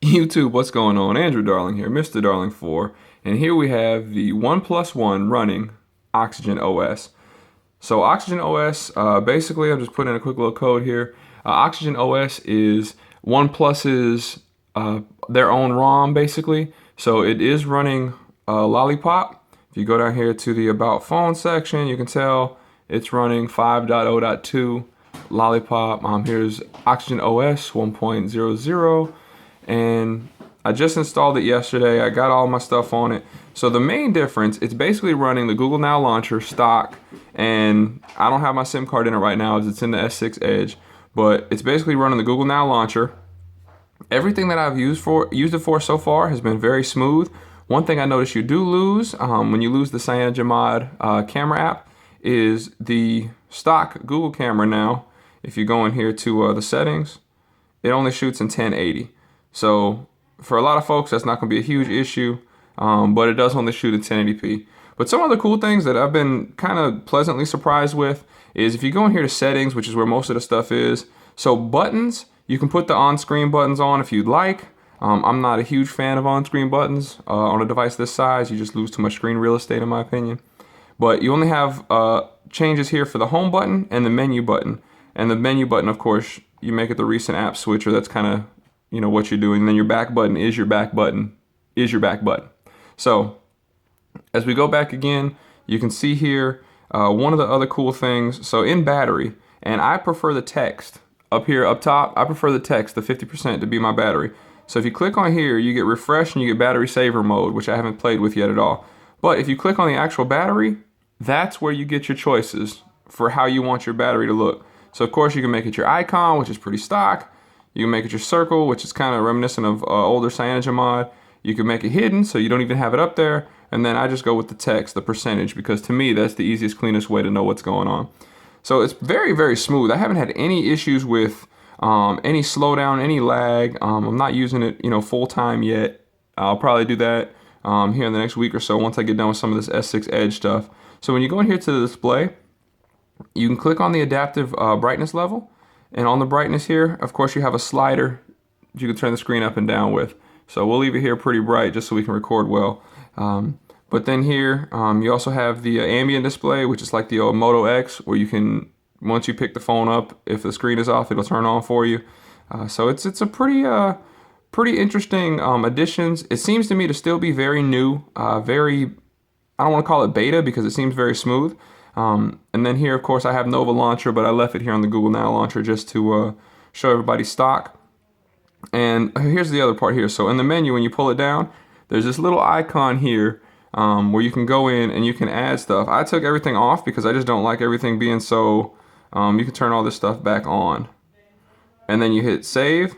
YouTube, what's going on? Andrew Darling here, Mr. Darling 4, and here we have the OnePlus One running Oxygen OS. So Oxygen OS, basically, I'm just putting in a quick little code here. Oxygen OS is OnePlus's their own ROM, basically. So it is running Lollipop. If you go down here to the About Phone section, you can tell it's running 5.0.2 Lollipop. Here's Oxygen OS 1.00. And I just installed it yesterday. I got all my stuff on it. So the main difference, it's basically running the Google Now launcher stock, and I don't have my SIM card in it right now as it's in the S6 Edge, but it's basically running the Google Now launcher. Everything that I've used it for so far has been very smooth. One thing I noticed you do lose when you lose the CyanogenMod camera app is the stock Google camera now. If you go in here to the settings, it only shoots in 1080. So for a lot of folks, that's not going to be a huge issue, but it does only shoot in 1080p. But some other cool things that I've been kind of pleasantly surprised with is if you go in here to settings, which is where most of the stuff is. So buttons, you can put the on-screen buttons on if you'd like. I'm not a huge fan of on-screen buttons on a device this size. You just lose too much screen real estate in my opinion. But you only have changes here for the home button and the menu button. And the menu button, of course, you make it the recent app switcher. That's kind of what you're doing. And then your back button is your back button So as we go back again, you can see here one of the other cool things. So in battery, and I prefer the text up here up top. I prefer the text, the 50% to be my battery. So if you click on here, you get refresh and you get battery saver mode, which I haven't played with yet at all. But if you click on the actual battery, that's where you get your choices for how you want your battery to look. So of course you can make it your icon, which is pretty stock. You can make it your circle, which is kind of reminiscent of older CyanogenMod. You can make it hidden, so you don't even have it up there. And then I just go with the text, the percentage, because to me, that's the easiest, cleanest way to know what's going on. So it's very, very smooth. I haven't had any issues with any slowdown, any lag. I'm not using it, full time yet. I'll probably do that here in the next week or so once I get done with some of this S6 Edge stuff. So when you go in here to the display, you can click on the adaptive brightness level. And on the brightness here, of course, you have a slider you can turn the screen up and down with. So we'll leave it here pretty bright just so we can record well. But then here, you also have the ambient display, which is like the old Moto X, where you can, once you pick the phone up, if the screen is off, it'll turn on for you. So it's a pretty interesting additions. It seems to me to still be very new, I don't want to call it beta because it seems very smooth. And then here, of course, I have Nova Launcher, but I left it here on the Google Now Launcher just to show everybody stock. And here's the other part here. So in the menu, when you pull it down, there's this little icon here where you can go in and you can add stuff. I took everything off because I just don't like everything being so, you can turn all this stuff back on. And then you hit save.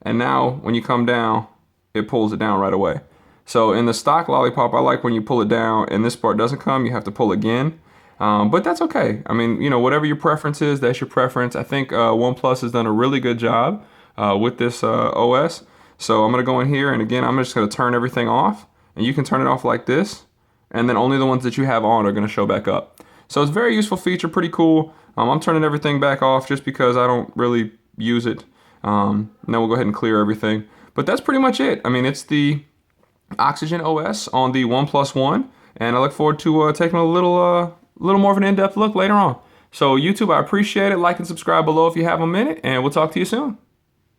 And now when you come down, it pulls it down right away. So in the stock Lollipop, I like when you pull it down and this part doesn't come, you have to pull again. But that's okay. I mean, whatever your preference is, that's your preference. I think OnePlus has done a really good job with this OS. So I'm going to go in here, and again, I'm just going to turn everything off. And you can turn it off like this, and then only the ones that you have on are going to show back up. So it's a very useful feature, pretty cool. I'm turning everything back off just because I don't really use it. And then we'll go ahead and clear everything. But that's pretty much it. I mean, it's the Oxygen OS on the OnePlus One, and I look forward to taking a little more of an in-depth look later on. So YouTube, I appreciate it. Like and subscribe below if you have a minute, and we'll talk to you soon.